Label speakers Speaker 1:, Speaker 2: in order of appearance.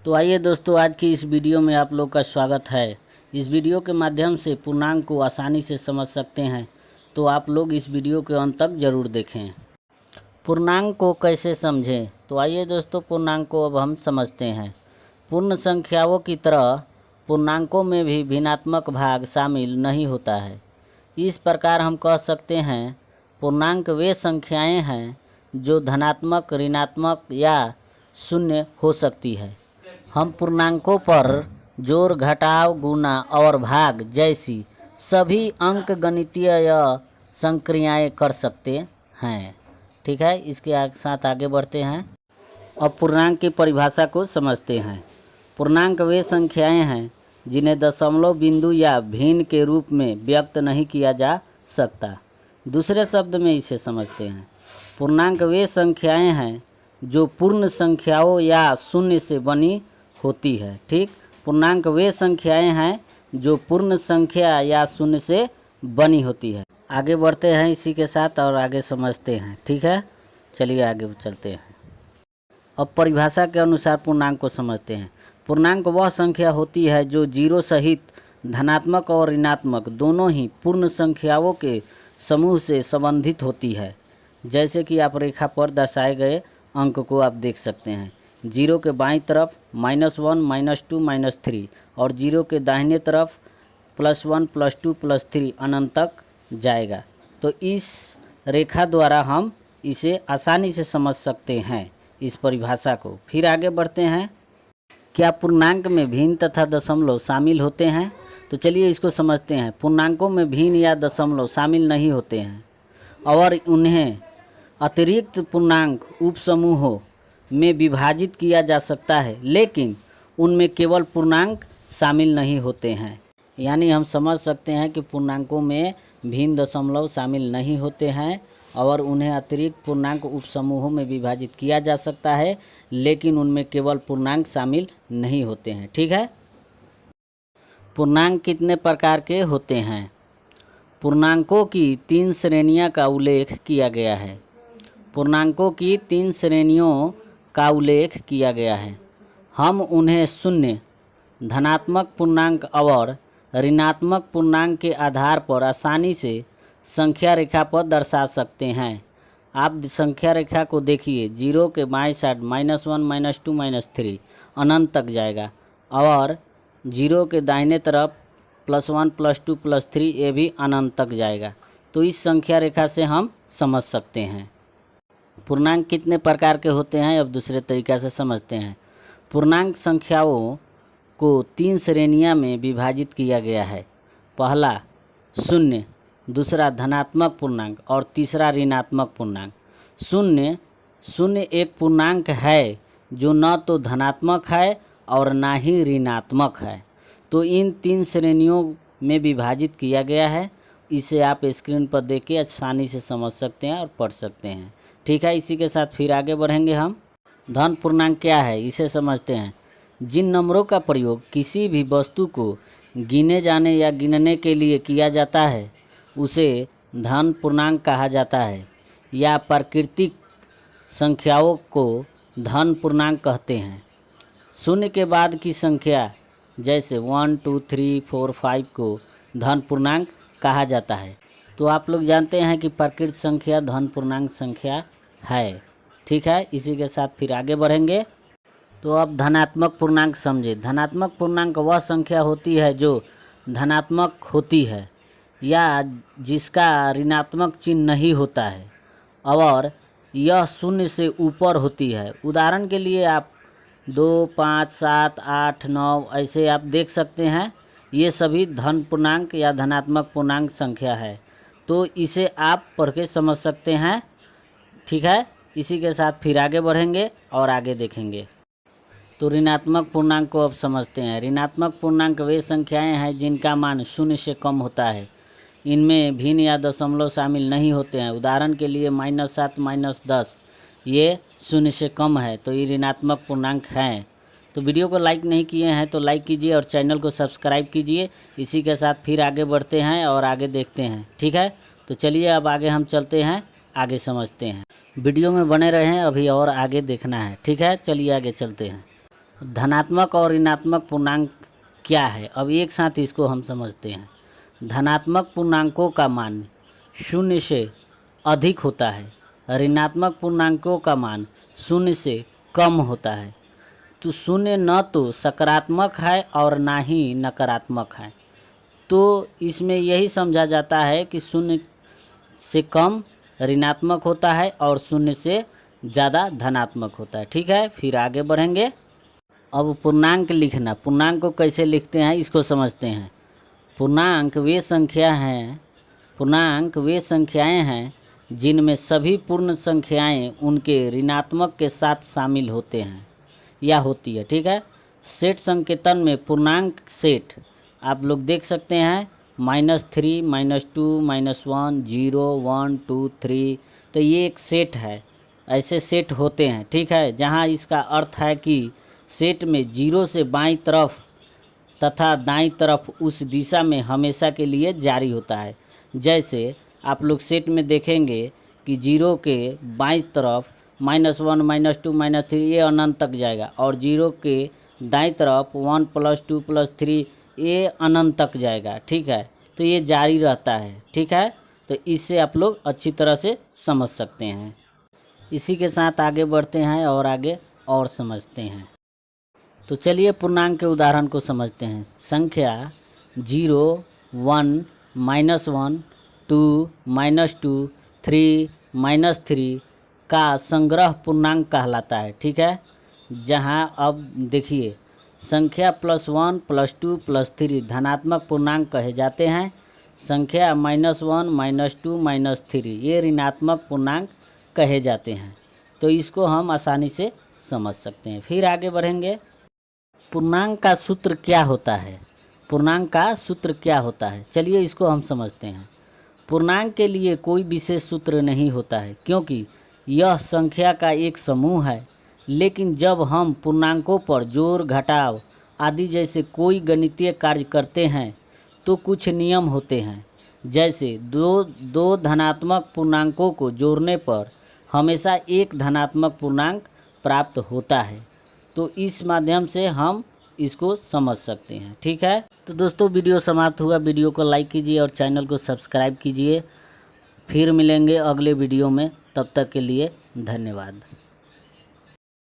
Speaker 1: तो आइए दोस्तों, आज की इस वीडियो में आप लोग का स्वागत है। इस वीडियो के माध्यम से पूर्णांक को आसानी से समझ सकते हैं, तो आप लोग इस वीडियो के अंत तक ज़रूर देखें। पूर्णांक को कैसे समझें? तो आइए दोस्तों, पूर्णांक को अब हम समझते हैं। पूर्ण संख्याओं की तरह पूर्णांकों में भी भिन्नात्मक भाग शामिल नहीं होता है। इस प्रकार हम कह सकते हैं, पूर्णांक वे संख्याएं हैं जो धनात्मक, ऋणात्मक या शून्य हो सकती है। हम पूर्णांकों पर जोड़, घटाव, गुणा और भाग जैसी सभी अंकगणितीय या संक्रियाएं कर सकते हैं। ठीक है, इसके साथ आगे बढ़ते हैं। अब पूर्णांक की परिभाषा को समझते हैं। पूर्णांक वे संख्याएं हैं जिन्हें दशमलव बिंदु या भिन्न के रूप में व्यक्त नहीं किया जा सकता। दूसरे शब्द में इसे समझते हैं, पूर्णांक वे संख्याएं हैं जो पूर्ण संख्याओं या शून्य से बनी होती है। ठीक, पूर्णांक वे संख्याएं हैं जो पूर्ण संख्या या शून्य से बनी होती है। आगे बढ़ते हैं इसी के साथ और आगे समझते हैं। ठीक है, चलिए आगे चलते हैं। अब परिभाषा के अनुसार पूर्णांक को समझते हैं। पूर्णांक वह संख्या होती है जो जीरो सहित धनात्मक और ऋणात्मक दोनों ही पूर्ण संख्याओं के समूह से संबंधित होती है। जैसे कि आप रेखा पर दर्शाए गए अंक को आप देख सकते हैं। जीरो के बाईं तरफ -1, -2, -3 और जीरो के दाहिने तरफ +1, +2, +3 अनंत तक जाएगा। तो इस रेखा द्वारा हम इसे आसानी से समझ सकते हैं, इस परिभाषा को। फिर आगे बढ़ते हैं। क्या पूर्णांक में भिन्न तथा दशमलव शामिल होते हैं? तो चलिए इसको समझते हैं। पूर्णांकों में भिन्न या दशमलव शामिल नहीं होते हैं और उन्हें अतिरिक्त पूर्णांक उपसमूहों में विभाजित किया जा सकता है, लेकिन उनमें केवल पूर्णांक शामिल नहीं होते हैं। यानी हम समझ सकते हैं कि पूर्णांकों में भिन्न दशमलव शामिल नहीं होते हैं और उन्हें अतिरिक्त पूर्णांक उपसमूहों में विभाजित किया जा सकता है, लेकिन उनमें केवल पूर्णांक शामिल नहीं होते हैं। ठीक है, पूर्णांक कितने प्रकार के होते हैं? पूर्णांकों की 3 श्रेणियों का उल्लेख किया गया है। पूर्णांकों की 3 श्रेणियों का उल्लेख किया गया है। हम उन्हें शून्य, धनात्मक पूर्णांक और ऋणात्मक पूर्णांक के आधार पर आसानी से संख्या रेखा पर दर्शा सकते हैं। आप संख्या रेखा को देखिए, जीरो के बाईं साइड -1, -2, -3 अनंत तक जाएगा और जीरो के दाहिने तरफ +1, +2, +3 ये भी अनंत तक जाएगा। तो इस संख्या रेखा से हम समझ सकते हैं। पूर्णांक कितने प्रकार के होते हैं, अब दूसरे तरीक़ा से समझते हैं। पूर्णांक संख्याओं को 3 श्रेणियों में विभाजित किया गया है। पहला शून्य, दूसरा धनात्मक पूर्णांक और तीसरा ऋणात्मक पूर्णांक। शून्य एक पूर्णांक है जो न तो धनात्मक है और ना ही ऋणात्मक है। तो इन 3 श्रेणियों में विभाजित किया गया है। इसे आप स्क्रीन पर देख के आसानी से समझ सकते हैं और पढ़ सकते हैं। ठीक है, इसी के साथ फिर आगे बढ़ेंगे हम। धन पूर्णांक क्या है, इसे समझते हैं। जिन नंबरों का प्रयोग किसी भी वस्तु को गिने जाने या गिनने के लिए किया जाता है उसे धन पूर्णांक कहा जाता है, या प्राकृतिक संख्याओं को धन पूर्णांक कहते हैं। शून्य के बाद की संख्या जैसे 1, 2, 3, 4, 5 को धन पूर्णांक कहा जाता है। तो आप लोग जानते हैं कि प्राकृतिक संख्या धन पूर्णांक संख्या है। ठीक है, इसी के साथ फिर आगे बढ़ेंगे। तो अब धनात्मक पूर्णांक समझे। धनात्मक पूर्णांक वह संख्या होती है जो धनात्मक होती है या जिसका ऋणात्मक चिन्ह नहीं होता है और यह शून्य से ऊपर होती है। उदाहरण के लिए आप 2, 5, 7, 8, 9 ऐसे आप देख सकते हैं। ये सभी धन पूर्णांक या धनात्मक पूर्णांक संख्या है। तो इसे आप पढ़ के समझ सकते हैं। ठीक है, इसी के साथ फिर आगे बढ़ेंगे और आगे देखेंगे। तो ऋणात्मक पूर्णांक को अब समझते हैं। ऋणात्मक पूर्णांक वे संख्याएं हैं जिनका मान शून्य से कम होता है। इनमें भिन्न या दशमलव शामिल नहीं होते हैं। उदाहरण के लिए -7, -10 ये शून्य से कम है, तो ये ऋणात्मक पूर्णांक हैं। तो वीडियो को लाइक नहीं किए हैं तो लाइक कीजिए और चैनल को सब्सक्राइब कीजिए। इसी के साथ फिर आगे बढ़ते हैं और आगे देखते हैं। ठीक है, तो चलिए अब आगे हम चलते हैं, आगे समझते हैं। वीडियो में बने रहें, अभी और आगे देखना है। ठीक है, चलिए आगे चलते हैं। धनात्मक और ऋणात्मक पूर्णांक क्या है, अब एक साथ इसको हम समझते हैं। धनात्मक पूर्णांकों का मान 0 से अधिक होता है, ऋणात्मक पूर्णांकों का मान 0 से कम होता है। तो 0 न तो सकारात्मक है और ना ही नकारात्मक है। तो इसमें यही समझा जाता है कि 0 से कम ऋणात्मक होता है और 0 से ज़्यादा धनात्मक होता है। ठीक है, फिर आगे बढ़ेंगे। अब पूर्णांक लिखना, पूर्णांक को कैसे लिखते हैं इसको समझते हैं। पूर्णांक वे संख्याएं हैं जिनमें सभी पूर्ण संख्याएं उनके ऋणात्मक के साथ शामिल होते हैं या होती है। ठीक है, सेट संकेतन में पूर्णांक सेट आप लोग देख सकते हैं, -3, -2, -1, 0, 1, 2, 3। तो ये एक सेट है, ऐसे सेट होते हैं। ठीक है, जहाँ इसका अर्थ है कि सेट में 0 से बाईं तरफ तथा दाईं तरफ उस दिशा में हमेशा के लिए जारी होता है। जैसे आप लोग सेट में देखेंगे कि 0 के बाईं तरफ -1, -2, -3 ये अनंत तक जाएगा और 0 के दाईं तरफ 1 + 2 + 3 ये अनंत तक जाएगा। ठीक है, तो ये जारी रहता है। ठीक है, तो इससे आप लोग अच्छी तरह से समझ सकते हैं। इसी के साथ आगे बढ़ते हैं और आगे और समझते हैं। तो चलिए पूर्णांक के उदाहरण को समझते हैं। संख्या 0, 1, -1, 2, -2, 3, -3 का संग्रह पूर्णांक कहलाता है। ठीक है, जहां अब देखिए संख्या +1, +2, +3 धनात्मक पूर्णांक कहे जाते हैं। संख्या -1, -2, -3 ये ऋणात्मक पूर्णांक कहे जाते हैं। तो इसको हम आसानी से समझ सकते हैं। फिर आगे बढ़ेंगे। पूर्णांक का सूत्र क्या होता है? पूर्णांक का सूत्र क्या होता है, चलिए इसको हम समझते हैं। पूर्णांक के लिए कोई विशेष सूत्र नहीं होता है, क्योंकि यह संख्या का एक समूह है। लेकिन जब हम पूर्णांकों पर जोड़ घटाव आदि जैसे कोई गणितीय कार्य करते हैं तो कुछ नियम होते हैं। जैसे दो धनात्मक पूर्णांकों को जोड़ने पर हमेशा एक धनात्मक पूर्णांक प्राप्त होता है। तो इस माध्यम से हम इसको समझ सकते हैं। ठीक है, तो दोस्तों वीडियो समाप्त हुआ। वीडियो को लाइक कीजिए और चैनल को सब्सक्राइब कीजिए। फिर मिलेंगे अगले वीडियो में, तब तक के लिए धन्यवाद।